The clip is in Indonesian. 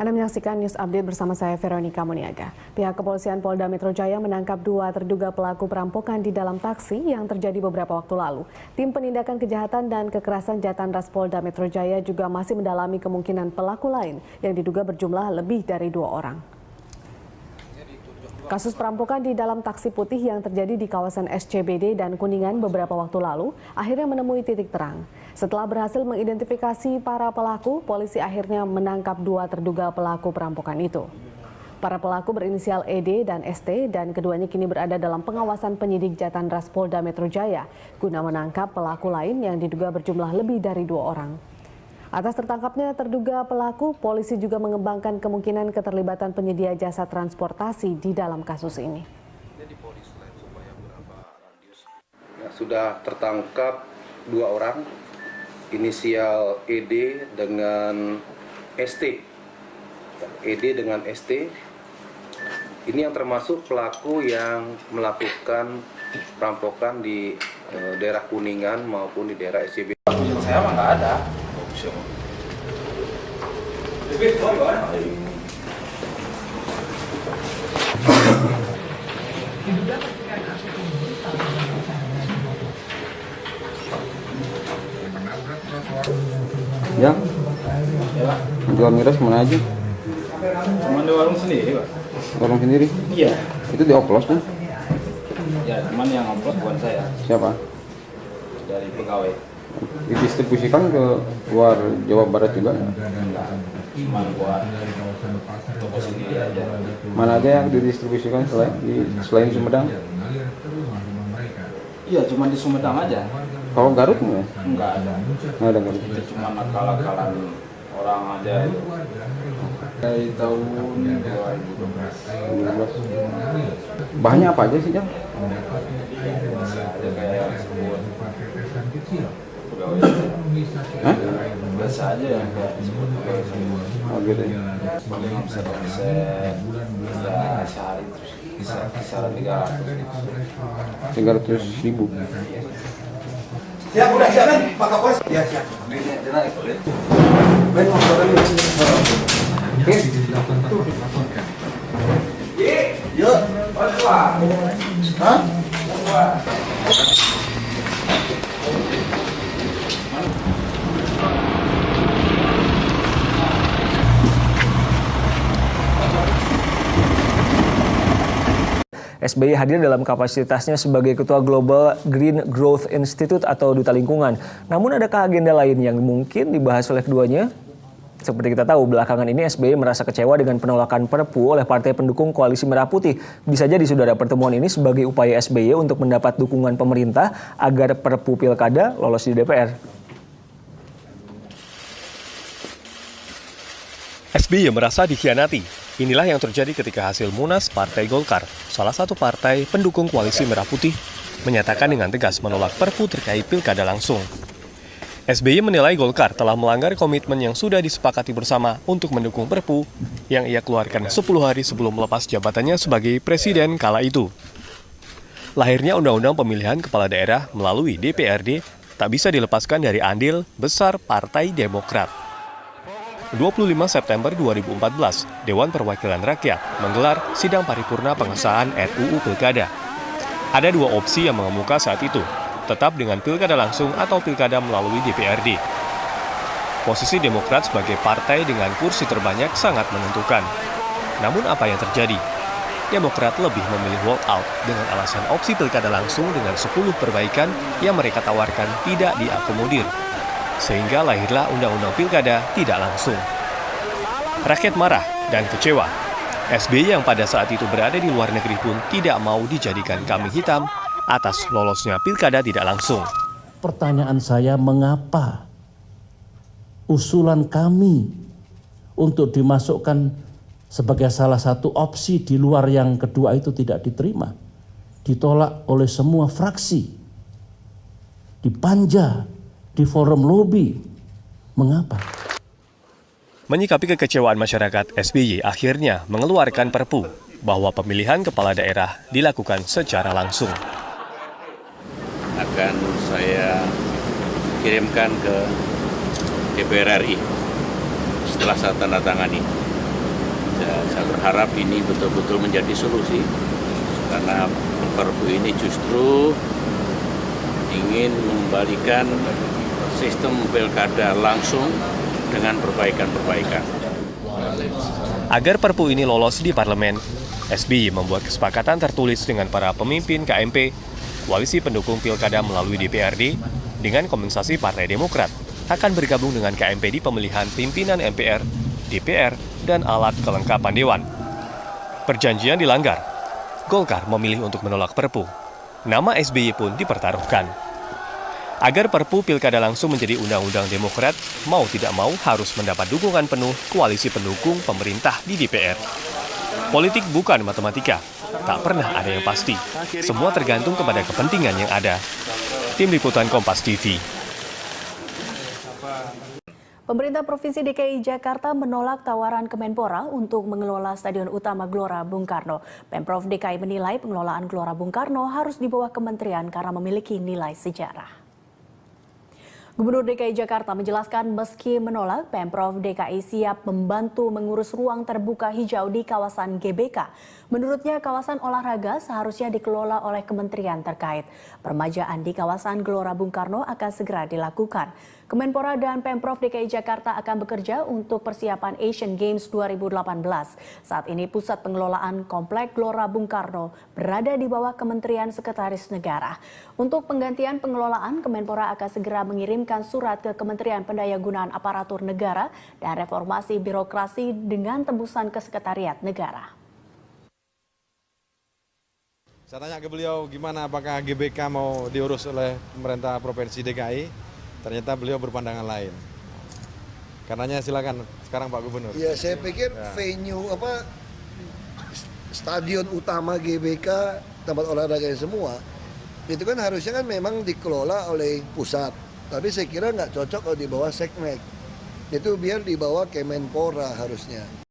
Anda menyaksikan News Update bersama saya Veronica Muniaga. Pihak kepolisian Polda Metro Jaya menangkap 2 terduga pelaku perampokan di dalam taksi yang terjadi beberapa waktu lalu. Tim penindakan kejahatan dan kekerasan Jatanras Polda Metro Jaya juga masih mendalami kemungkinan pelaku lain yang diduga berjumlah lebih dari 2 orang. Kasus perampokan di dalam taksi putih yang terjadi di kawasan SCBD dan Kuningan beberapa waktu lalu akhirnya menemui titik terang. Setelah berhasil mengidentifikasi para pelaku, polisi akhirnya menangkap 2 terduga pelaku perampokan itu. Para pelaku berinisial ED dan ST dan keduanya kini berada dalam pengawasan penyidik Jatanras Polda Metro Jaya guna menangkap pelaku lain yang diduga berjumlah lebih dari 2 orang. Atas tertangkapnya terduga pelaku, polisi juga mengembangkan kemungkinan keterlibatan penyedia jasa transportasi di dalam kasus ini. Sudah tertangkap 2 orang, inisial ED dengan ST. ED dengan ST, ini yang termasuk pelaku yang melakukan perampokan di daerah Kuningan maupun di daerah SCB. Saya mah nggak ada. Ya, jual miras mana aja? Cuma di warung sendiri, Pak. Warung sendiri? Iya. Itu dioplos kan? Ya, cuman yang ngoplos bukan saya. Siapa? Dari pegawai. Didistribusikan ke luar Jawa Barat juga? Cuma buat toko sendiri aja. Mana aja yang didistribusikan selain Sumedang? Iya, cuma di Sumedang aja. Kalau Garut nggak? Nggak ada. Nggak ada Garut. Itu cuma nakal-nakalan orang aja. Dari tahun 2012. Bahannya apa aja sih, Jang? Ada kayak sebut pegawai. Hah? Biasa aja yang kayak sebut pegawai semua. Oh gitu ya. Paling omset ya sehari terus kisaran 300.000. Siap, udah siap kan? Pak Kapolres? Ya, siap. Yuk. Hah? SBY hadir dalam kapasitasnya sebagai Ketua Global Green Growth Institute atau Duta Lingkungan. Namun adakah agenda lain yang mungkin dibahas oleh keduanya? Seperti kita tahu, belakangan ini SBY merasa kecewa dengan penolakan Perpu oleh partai pendukung Koalisi Merah Putih. Bisa jadi sudah ada pertemuan ini sebagai upaya SBY untuk mendapat dukungan pemerintah agar Perpu Pilkada lolos di DPR. SBY merasa dikhianati. Inilah yang terjadi ketika hasil Munas Partai Golkar, salah satu partai pendukung Koalisi Merah Putih, menyatakan dengan tegas menolak Perpu terkait pilkada langsung. SBY menilai Golkar telah melanggar komitmen yang sudah disepakati bersama untuk mendukung Perpu yang ia keluarkan 10 hari sebelum melepas jabatannya sebagai presiden kala itu. Lahirnya Undang-Undang Pemilihan Kepala Daerah melalui DPRD tak bisa dilepaskan dari andil besar Partai Demokrat. 25 September 2014, Dewan Perwakilan Rakyat menggelar sidang paripurna pengesahan RUU Pilkada. Ada 2 opsi yang mengemuka saat itu, tetap dengan pilkada langsung atau pilkada melalui DPRD. Posisi Demokrat sebagai partai dengan kursi terbanyak sangat menentukan. Namun apa yang terjadi? Demokrat lebih memilih walk out dengan alasan opsi pilkada langsung dengan 10 perbaikan yang mereka tawarkan tidak diakomodir. Sehingga lahirlah Undang-Undang Pilkada tidak langsung. Rakyat marah dan kecewa. SBY yang pada saat itu berada di luar negeri pun tidak mau dijadikan kambing hitam atas lolosnya Pilkada tidak langsung. Pertanyaan saya, mengapa usulan kami untuk dimasukkan sebagai salah satu opsi di luar yang kedua itu tidak diterima? Ditolak oleh semua fraksi, dipanja, di forum lobby. Mengapa? Menyikapi kekecewaan masyarakat, SBY akhirnya mengeluarkan Perpu bahwa pemilihan kepala daerah dilakukan secara langsung. Akan saya kirimkan ke DPR RI setelah saya tanda tangani. Saya berharap ini betul-betul menjadi solusi, karena Perpu ini justru ingin mengembalikan sistem pilkada langsung dengan perbaikan-perbaikan. Agar Perpu ini lolos di parlemen, SBY membuat kesepakatan tertulis dengan para pemimpin KMP, koalisi pendukung pilkada melalui DPRD, dengan kompensasi Partai Demokrat akan bergabung dengan KMP di pemilihan pimpinan MPR, DPR, dan alat kelengkapan Dewan. Perjanjian dilanggar. Golkar memilih untuk menolak Perpu. Nama SBY pun dipertaruhkan. Agar Perpu pilkada langsung menjadi undang-undang Demokrat, mau tidak mau harus mendapat dukungan penuh koalisi pendukung pemerintah di DPR. Politik bukan matematika, tak pernah ada yang pasti. Semua tergantung kepada kepentingan yang ada. Tim Liputan Kompas TV. Pemerintah Provinsi DKI Jakarta menolak tawaran Kemenpora untuk mengelola Stadion Utama Gelora Bung Karno. Pemprov DKI menilai pengelolaan Gelora Bung Karno harus di bawah kementerian karena memiliki nilai sejarah. Gubernur DKI Jakarta menjelaskan meski menolak, Pemprov DKI siap membantu mengurus ruang terbuka hijau di kawasan GBK. Menurutnya kawasan olahraga seharusnya dikelola oleh kementerian terkait. Permajaan di kawasan Gelora Bung Karno akan segera dilakukan. Kemenpora dan Pemprov DKI Jakarta akan bekerja untuk persiapan Asian Games 2018. Saat ini pusat pengelolaan Komplek Gelora Bung Karno berada di bawah Kementerian Sekretaris Negara. Untuk penggantian pengelolaan, Kemenpora akan segera mengirimkan surat ke Kementerian Pendayagunaan Aparatur Negara dan Reformasi Birokrasi dengan tembusan ke Sekretariat Negara. Saya tanya ke beliau gimana, apakah GBK mau diurus oleh pemerintah Provinsi DKI, ternyata beliau berpandangan lain. Karenanya silakan sekarang Pak Gubernur. Ya, saya pikir venue stadion utama GBK, tempat olahraga semua, itu kan harusnya kan memang dikelola oleh pusat. Tapi saya kira nggak cocok kalau di bawah Seknek. Itu biar di bawah Kemenpora harusnya.